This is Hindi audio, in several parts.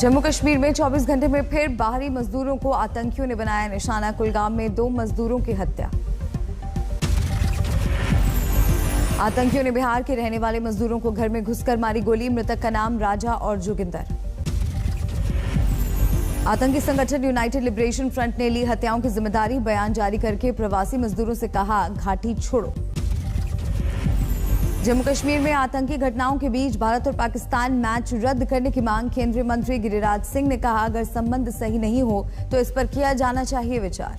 जम्मू कश्मीर में 24 घंटे में फिर बाहरी मजदूरों को आतंकियों ने बनाया निशाना। कुलगाम में 2 मजदूरों की हत्या। आतंकियों ने बिहार के रहने वाले मजदूरों को घर में घुसकर मारी गोली। मृतक का नाम राजा और जोगिंदर। आतंकी संगठन यूनाइटेड लिबरेशन फ्रंट ने ली हत्याओं की जिम्मेदारी। बयान जारी करके प्रवासी मजदूरों से कहा, घाटी छोड़ो। जम्मू कश्मीर में आतंकी घटनाओं के बीच भारत और पाकिस्तान मैच रद्द करने की मांग। केंद्रीय मंत्री गिरिराज सिंह ने कहा, अगर संबंध सही नहीं हो तो इस पर किया जाना चाहिए विचार।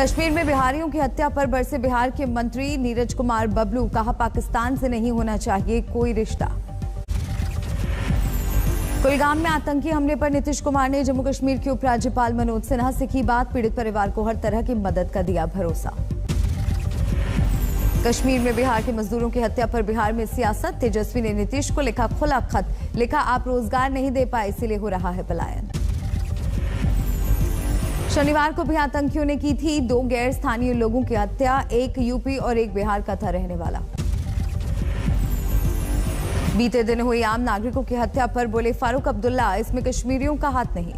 कश्मीर में बिहारियों की हत्या पर बरसे बिहार के मंत्री नीरज कुमार बबलू। कहा, पाकिस्तान से नहीं होना चाहिए कोई रिश्ता। कुलगाम में आतंकी हमले पर नीतीश कुमार ने जम्मू कश्मीर के उपराज्यपाल मनोज सिन्हा से की बात। पीड़ित परिवार को हर तरह की मदद का दिया भरोसा। कश्मीर में बिहार के मजदूरों की हत्या पर बिहार में सियासत। तेजस्वी ने नीतीश को लिखा खुला खत। लिखा, आप रोजगार नहीं दे पाए इसीलिए हो रहा है पलायन। शनिवार को भी आतंकियों ने की थी 2 गैर स्थानीय लोगों की हत्या। एक यूपी और एक बिहार का था रहने वाला। बीते दिन हुई आम नागरिकों की हत्या पर बोले फारूक अब्दुल्ला, इसमें कश्मीरियों का हाथ नहीं।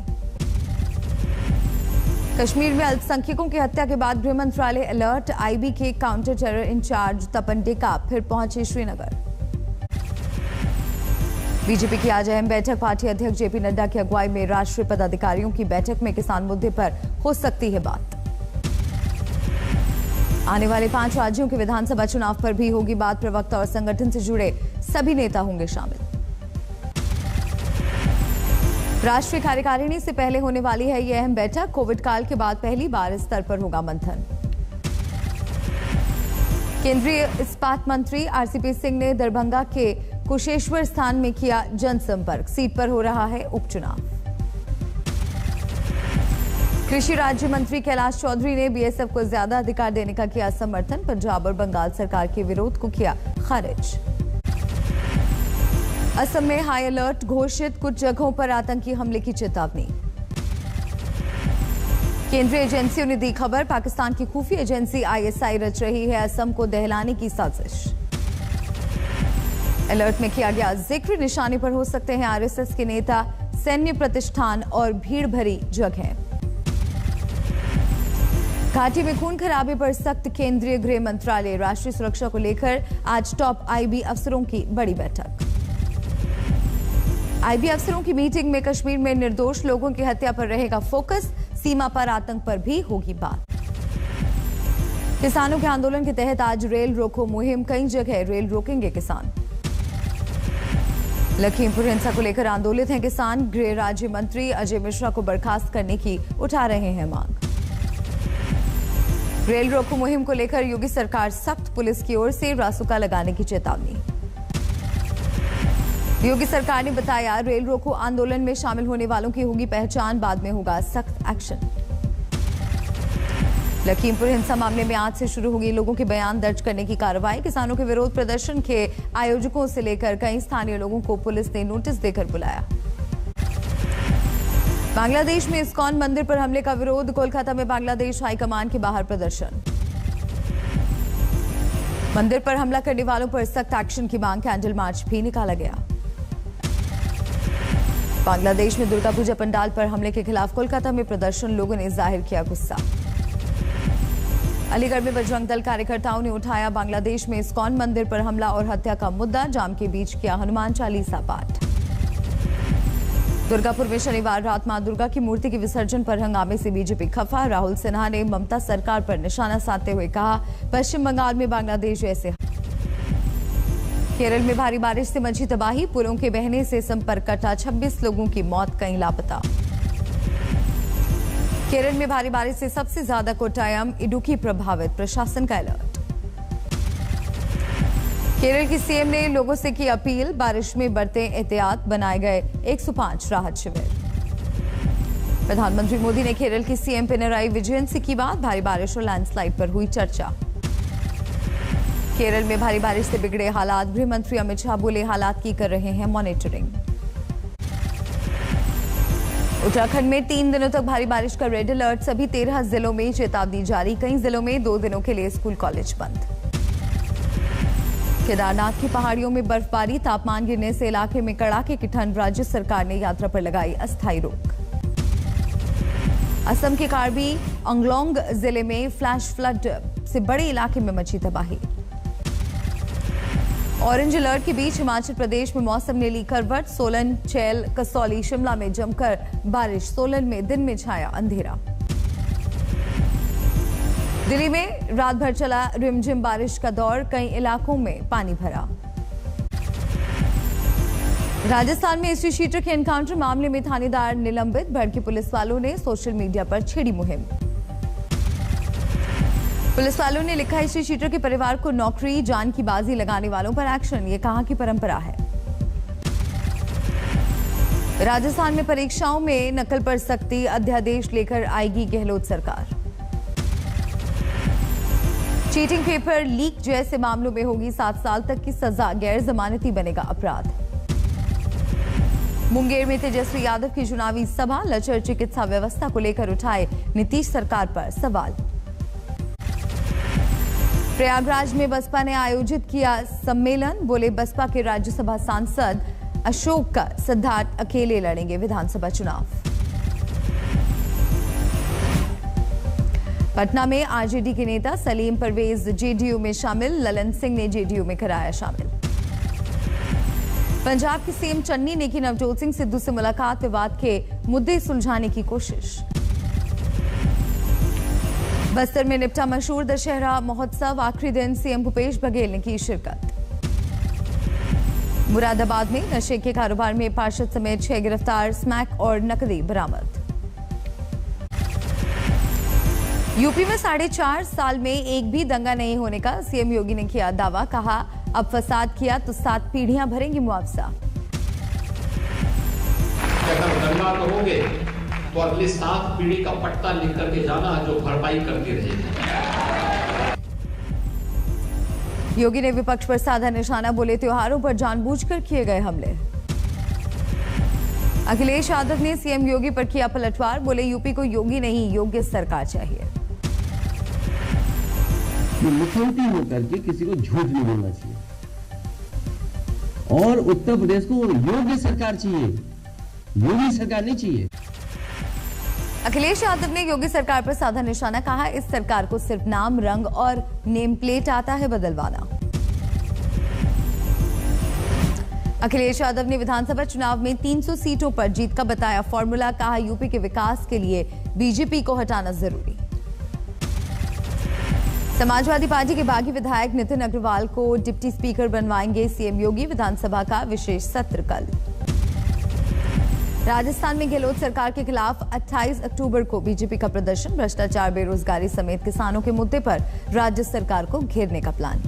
कश्मीर में अल्पसंख्यकों की हत्या के बाद गृह मंत्रालय अलर्ट। आईबी के काउंटर टेरर इंचार्ज तपन डेका फिर पहुंचे श्रीनगर। बीजेपी की आज अहम बैठक। पार्टी अध्यक्ष जेपी नड्डा की अगुवाई में राष्ट्रीय पदाधिकारियों की बैठक में किसान मुद्दे पर हो सकती है बात। आने वाले 5 राज्यों के विधानसभा चुनाव पर भी होगी बात। प्रवक्ता और संगठन से जुड़े सभी नेता होंगे शामिल। राष्ट्रीय कार्यकारिणी से पहले होने वाली है यह अहम बैठक। कोविड काल के बाद पहली बार इस स्तर पर होगा मंथन। केंद्रीय इस्पात मंत्री आरसीपी सिंह ने दरभंगा के कुशेश्वर स्थान में किया जनसंपर्क। सीट पर हो रहा है उपचुनाव। कृषि राज्य मंत्री कैलाश चौधरी ने बीएसएफ को ज्यादा अधिकार देने का किया समर्थन। पंजाब और बंगाल सरकार के विरोध को किया खारिज। असम में हाई अलर्ट घोषित। कुछ जगहों पर आतंकी हमले की चेतावनी। केंद्रीय एजेंसियों ने दी खबर। पाकिस्तान की खुफिया एजेंसी आईएसआई रच रही है असम को दहलाने की साजिश। अलर्ट में किया गया जिक्र, निशाने पर हो सकते हैं आरएसएस के नेता, सैन्य प्रतिष्ठान और भीड़ भरी जगह। घाटी में खून खराबे पर सख्त। केंद्रीय गृह मंत्रालय। राष्ट्रीय सुरक्षा को लेकर आज टॉप आईबी अफसरों की बड़ी बैठक। आईबी अफसरों की मीटिंग में कश्मीर में निर्दोष लोगों की हत्या पर रहेगा फोकस। सीमा पर आतंक पर भी होगी बात। किसानों के आंदोलन के तहत आज रेल रोको मुहिम। कई जगह रेल रोकेंगे किसान। लखीमपुर हिंसा को लेकर आंदोलित हैं किसान। गृह राज्य मंत्री अजय मिश्रा को बर्खास्त करने की उठा रहे हैं मांग। रेल रोको मुहिम को लेकर योगी सरकार सख्त। पुलिस की ओर से रासुका लगाने की चेतावनी। योगी सरकार ने बताया, रेल रोको आंदोलन में शामिल होने वालों की होगी पहचान, बाद में होगा सख्त एक्शन। लखीमपुर हिंसा मामले में आज से शुरू होगी लोगों के बयान दर्ज करने की कार्रवाई। किसानों के विरोध प्रदर्शन के आयोजकों से लेकर कई स्थानीय लोगों को पुलिस ने नोटिस देकर बुलाया। बांग्लादेश में इस्कॉन मंदिर पर हमले का विरोध। कोलकाता में बांग्लादेश हाईकमान के बाहर प्रदर्शन। मंदिर पर हमला करने वालों पर सख्त एक्शन की मांग। कैंडल मार्च भी निकाला गया। बांग्लादेश में दुर्गा पूजा पंडाल पर हमले के खिलाफ कोलकाता में प्रदर्शन। लोगों ने जाहिर किया गुस्सा। अलीगढ़ में बजरंग दल कार्यकर्ताओं ने उठाया बांग्लादेश में इस्कॉन मंदिर पर हमला और हत्या का मुद्दा। जाम के बीच किया हनुमान चालीसा पाठ। दुर्गापुर में शनिवार रात मां दुर्गा की मूर्ति के विसर्जन पर हंगामे से बीजेपी खफा। राहुल सिन्हा ने ममता सरकार पर निशाना साधते हुए कहा, पश्चिम बंगाल में बांग्लादेश जैसे। केरल में भारी बारिश से मची तबाही। पुलों के बहने से संपर्क कटा। 26 लोगों की मौत, कई लापता। केरल में भारी बारिश से सबसे ज्यादा कोट्टायम, इडुक्की प्रभावित। प्रशासन का अलर्ट। केरल की सीएम ने लोगों से की अपील, बारिश में बरतें एहतियात। बनाए गए 105 राहत शिविर। प्रधानमंत्री मोदी ने केरल की सीएम पिनराई विजयन से की बात। भारी बारिश और लैंडस्लाइड पर हुई चर्चा। केरल में भारी बारिश से बिगड़े हालात। गृह मंत्री अमित शाह बोले, हालात की कर रहे हैं मॉनिटरिंग। उत्तराखंड में 3 दिनों तक भारी बारिश का रेड अलर्ट। सभी 13 जिलों में चेतावनी जारी। कई जिलों में 2 दिनों के लिए स्कूल कॉलेज बंद। केदारनाथ की पहाड़ियों में बर्फबारी, तापमान गिरने से इलाके में कड़ाके की ठंड, राज्य सरकार ने यात्रा पर लगाई अस्थायी रोक। असम के कार्बी अंगलोंग जिले में फ्लैश फ्लड से बड़े इलाके में मची तबाही। ऑरेंज अलर्ट के बीच हिमाचल प्रदेश में मौसम ने ली करवट, सोलन, चैल, कसौली, शिमला में जमकर बारिश, सोलन में दिन में छाया अंधेरा। दिल्ली में रात भर चला रिमझिम बारिश का दौर, कई इलाकों में पानी भरा। राजस्थान में एसी शीटर के एनकाउंटर मामले में थानेदार निलंबित, भड़के पुलिस वालों ने सोशल मीडिया पर छेड़ी मुहिम। पुलिस वालों ने लिखा, एसी शीटर के परिवार को नौकरी, जान की बाजी लगाने वालों पर एक्शन, ये कहां की परंपरा है। राजस्थान में परीक्षाओं में नकल पर सख्ती, अध्यादेश लेकर आएगी गहलोत सरकार। चीटिंग पेपर लीक जैसे मामलों में होगी 7 साल तक की सजा, गैर जमानती बनेगा अपराध। मुंगेर में तेजस्वी यादव की चुनावी सभा, लचर चिकित्सा व्यवस्था को लेकर उठाए नीतीश सरकार पर सवाल। प्रयागराज में बसपा ने आयोजित किया सम्मेलन, बोले बसपा के राज्यसभा सांसद अशोक सिद्धार्थ अकेले लड़ेंगे विधानसभा चुनाव। पटना में आरजेडी के नेता सलीम परवेज जेडीयू में शामिल, ललन सिंह ने जेडीयू में कराया शामिल। पंजाब की सीएम चन्नी ने की नवजोत सिंह सिद्धू से मुलाकात, विवाद के मुद्दे सुलझाने की कोशिश। बस्तर में निपटा मशहूर दशहरा महोत्सव, आखिरी दिन सीएम भूपेश बघेल ने की शिरकत। मुरादाबाद में नशे के कारोबार में पार्षद समेत 6 गिरफ्तार, स्मैक और नकदी बरामद। यूपी में 4.5 साल में एक भी दंगा नहीं होने का सीएम योगी ने किया दावा, कहा अब फसाद किया तो 7 पीढ़ियां भरेंगी मुआवजा। अगर दंगा करोगे तो अगली 7 पीढ़ी का पट्टा लिख करके जाना, जो भरपाई करती रहेगी। योगी ने विपक्ष पर साधा निशाना, बोले त्योहारों पर जानबूझकर किए गए हमले। अखिलेश यादव ने सीएम योगी पर किया पलटवार, बोले यूपी को योगी नहीं योग्य सरकार चाहिए। मुख्यमंत्री होकर के किसी को झूठ नहीं बोलना चाहिए और उत्तर प्रदेश को योग्य सरकार चाहिए, योगी सरकार नहीं चाहिए। अखिलेश यादव ने योगी सरकार पर साधा निशाना, कहा इस सरकार को सिर्फ नाम, रंग और नेम प्लेट आता है बदलवाना। अखिलेश यादव ने विधानसभा चुनाव में 300 सीटों पर जीत का बताया फॉर्मूला, कहा यूपी के विकास के लिए बीजेपी को हटाना जरूरी। समाजवादी पार्टी के बागी विधायक नितिन अग्रवाल को डिप्टी स्पीकर बनवाएंगे सीएम योगी, विधानसभा का विशेष सत्र कल। राजस्थान में गहलोत सरकार के खिलाफ 28 अक्टूबर को बीजेपी का प्रदर्शन, भ्रष्टाचार, बेरोजगारी समेत किसानों के मुद्दे पर राज्य सरकार को घेरने का प्लान।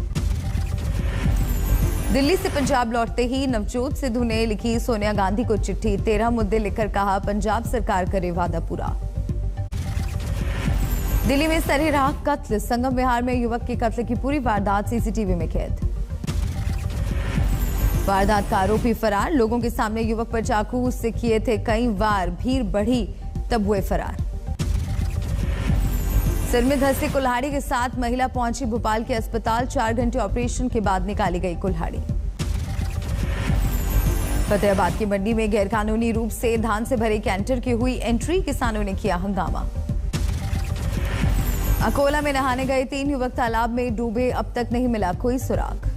दिल्ली से पंजाब लौटते ही नवजोत सिद्धू ने लिखी सोनिया गांधी को चिट्ठी, 13 मुद्दे लिखकर कहा पंजाब सरकार करे वादा पूरा। दिल्ली में सरेराह कत्ल, संगम विहार में युवक के कत्ल की पूरी वारदात सीसीटीवी में कैद। वारदात का आरोपी फरार, लोगों के सामने युवक पर चाकू से किए थे कई वार, भीड़ बढ़ी तब हुए फरार। सिर में धंसे कुल्हाड़ी के साथ महिला पहुंची भोपाल के अस्पताल, 4 घंटे ऑपरेशन के बाद निकाली गई कुल्हाड़ी। फतेहाबाद की मंडी में गैरकानूनी रूप से धान से भरे कैंटर की हुई एंट्री, किसानों ने किया हंगामा। अकोला में नहाने गए 3 युवक तालाब में डूबे, अब तक नहीं मिला कोई सुराग।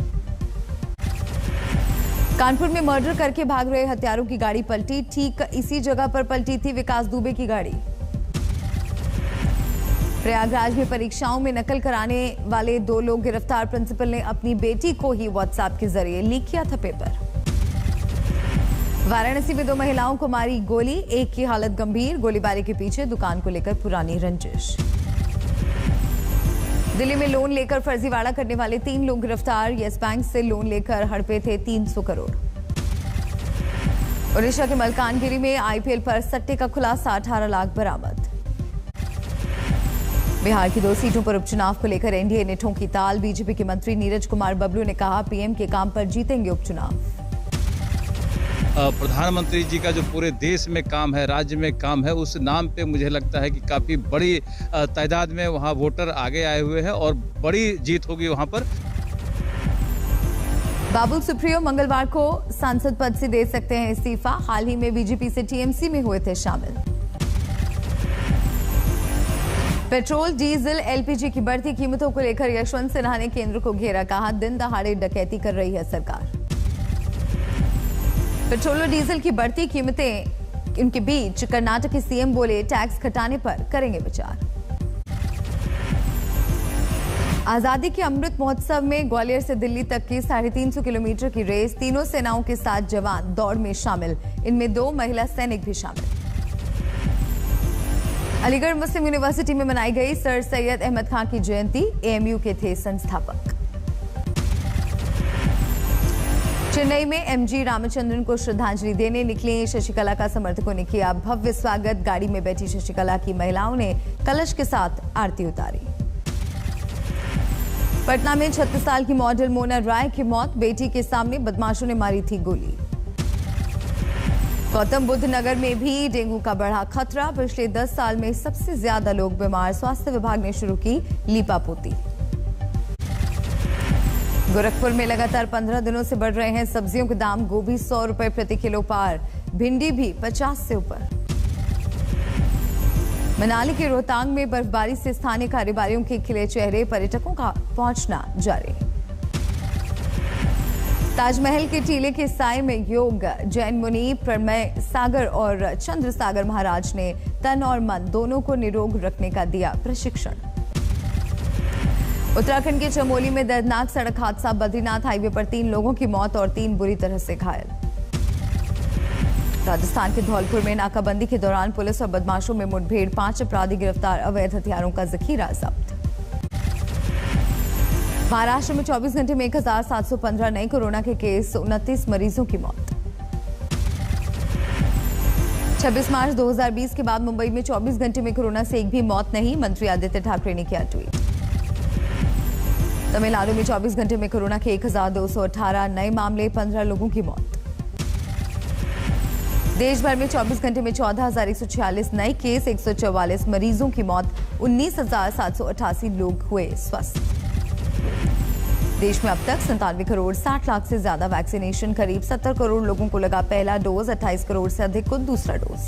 कानपुर में मर्डर करके भाग रहे हत्यारों की गाड़ी पलटी, ठीक इसी जगह पर पलटी थी विकास दुबे की गाड़ी। प्रयागराज में परीक्षाओं में नकल कराने वाले 2 लोग गिरफ्तार, प्रिंसिपल ने अपनी बेटी को ही व्हाट्सएप के जरिए लीक किया था पेपर। वाराणसी में 2 महिलाओं को मारी गोली, एक की हालत गंभीर, गोलीबारी के पीछे दुकान को लेकर पुरानी रंजिश। दिल्ली में लोन लेकर फर्जीवाड़ा करने वाले 3 लोग गिरफ्तार, येस बैंक से लोन लेकर हड़पे थे 300 करोड़। ओडिशा के मलकानगिरी में आईपीएल पर सट्टे का खुलासा, 18 लाख बरामद। बिहार की 2 सीटों पर उपचुनाव को लेकर एनडीए ने ठोंकी ताल, बीजेपी के मंत्री नीरज कुमार बबलू ने कहा पीएम के काम पर जीतेंगे उपचुनाव। प्रधानमंत्री जी का जो पूरे देश में काम है, राज्य में काम है, उस नाम पे मुझे लगता है कि काफ़ी बड़ी तादाद में वहाँ वोटर आगे आए हुए हैं और बड़ी जीत होगी वहाँ पर। बाबुल सुप्रियो मंगलवार को सांसद पद से दे सकते हैं इस्तीफा। हाल ही में बीजेपी से टीएमसी में हुए थे शामिल। पेट्रोल, डीजल, एलपीजी की बढ़ती कीमतों को लेकर यशवंत सिन्हा ने केंद्र को घेरा। कहा, दिन दहाड़े डकैती कर रही है सरकार। पेट्रोल और डीजल की बढ़ती कीमतें इनके बीच कर्नाटक के सीएम बोले, टैक्स घटाने पर करेंगे विचार। आजादी के अमृत महोत्सव में ग्वालियर से दिल्ली तक की 350 किलोमीटर की रेस, तीनों सेनाओं के 7 जवान दौड़ में शामिल, इनमें 2 महिला सैनिक भी शामिल। अलीगढ़ मुस्लिम यूनिवर्सिटी में मनाई गई सर सैयद अहमद खान की जयंती, एएमयू के थे संस्थापक। चेन्नई में एमजी रामचंद्रन को श्रद्धांजलि देने निकली शशिकला का समर्थकों ने किया भव्य स्वागत। गाड़ी में बैठी शशिकला की महिलाओं ने कलश के साथ आरती उतारी। पटना में 36 साल की मॉडल मोना राय की मौत, बेटी के सामने बदमाशों ने मारी थी गोली। गौतम बुद्ध नगर में भी डेंगू का बढ़ा खतरा, पिछले 10 साल में सबसे ज्यादा लोग बीमार, स्वास्थ्य विभाग ने शुरू की लीपापोती। गोरखपुर में लगातार 15 दिनों से बढ़ रहे हैं सब्जियों के दाम, गोभी 100 रुपए प्रति किलो पार, भिंडी भी 50 से ऊपर। मनाली के रोहतांग में बर्फबारी से स्थानीय कारोबारियों के खिले चेहरे, पर्यटकों का पहुंचना जारी। ताजमहल के टीले के साए में योग, जैन मुनि प्रमेय सागर और चंद्र सागर महाराज ने तन और मन दोनों को निरोग रखने का दिया प्रशिक्षण। उत्तराखंड के चमोली में दर्दनाक सड़क हादसा, बद्रीनाथ हाईवे पर 3 लोगों की मौत और 3 बुरी तरह से घायल। राजस्थान के धौलपुर में नाकाबंदी के दौरान पुलिस और बदमाशों में मुठभेड़, 5 अपराधी गिरफ्तार, अवैध हथियारों का जखीरा जब्त। महाराष्ट्र में 24 घंटे में 1715 नए कोरोना के केस, 29 मरीजों की मौत। 26 मार्च 2020 के बाद मुंबई में 24 घंटे में कोरोना से एक भी मौत नहीं, मंत्री आदित्य ठाकरे ने किया ट्वीट। तमिलनाडु में 24 घंटे में कोरोना के 1218 नए मामले, 15 लोगों की मौत। देश भर में 24 घंटे में 14,146 नए केस, 144 मरीजों की मौत, 19,788 लोग हुए स्वस्थ। देश में अब तक 97 करोड़ 60 लाख से ज्यादा वैक्सीनेशन, करीब 70 करोड़ लोगों को लगा पहला डोज, 28 करोड़ से अधिक को दूसरा डोज।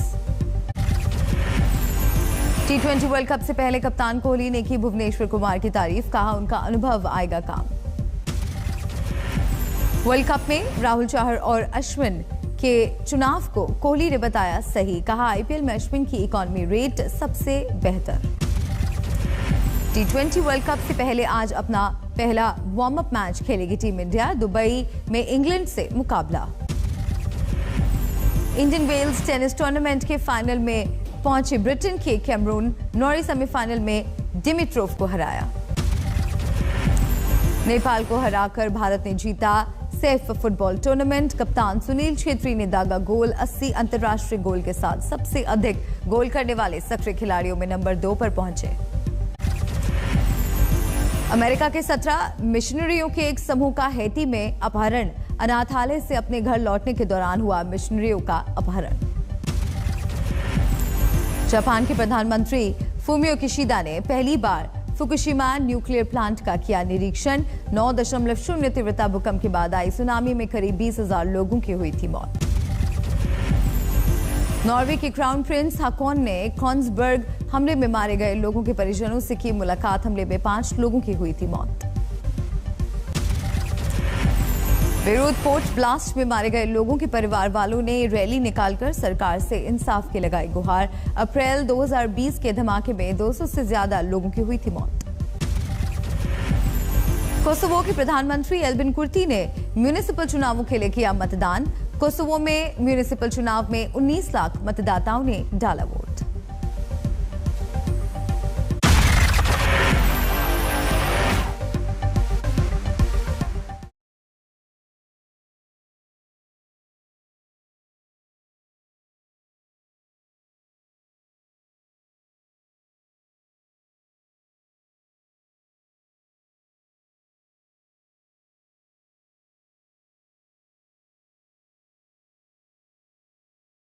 T20 वर्ल्ड कप से पहले कप्तान कोहली ने की भुवनेश्वर कुमार की तारीफ, कहा उनका अनुभव आएगा काम। वर्ल्ड कप में राहुल चहर और अश्विन के चुनाव को कोहली ने बताया सही, कहा आईपीएल में अश्विन की इकॉनमी रेट सबसे बेहतर। T20 वर्ल्ड कप से पहले आज अपना पहला वार्म अप मैच खेलेगी टीम इंडिया, दुबई में इंग्लैंड से मुकाबला। इंडियन वेल्स टेनिस टूर्नामेंट के फाइनल में पहुंचे ब्रिटेन के कैमरून, नॉरी सेमीफाइनल में डिमिट्रोव को हराया। नेपाल को हराकर भारत ने जीता सैफ फुटबॉल टूर्नामेंट, कप्तान सुनील छेत्री ने दागा गोल, 80 अंतर्राष्ट्रीय गोल के साथ सबसे अधिक गोल करने वाले सक्रिय खिलाड़ियों में नंबर 2 पर पहुंचे। अमेरिका के 17 मिशनरियों के एक समूह का हैती में अपहरण, अनाथालय से अपने घर लौटने के दौरान हुआ मिशनरियों का अपहरण। जापान के प्रधानमंत्री फूमियो किशिदा ने पहली बार फुकुशिमा न्यूक्लियर प्लांट का किया निरीक्षण, 9.0 तीव्रता भूकंप के बाद आई सुनामी में करीब 20,000 लोगों की हुई थी मौत। नॉर्वे के क्राउन प्रिंस हाकॉन ने कॉन्सबर्ग हमले में मारे गए लोगों के परिजनों से की मुलाकात, हमले में 5 लोगों की हुई थी मौत। बेरूत पोर्ट ब्लास्ट में मारे गए लोगों के परिवार वालों ने रैली निकालकर सरकार से इंसाफ की लगाई गुहार, अप्रैल 2020 के धमाके में 200 से ज्यादा लोगों की हुई थी मौत। कोसोवो के प्रधानमंत्री एल्बिन कुर्ती ने म्यूनिसिपल चुनावों के लिए किया मतदान, कोसोवो में म्यूनिसिपल चुनाव में 19 लाख मतदाताओं ने डाला वोट।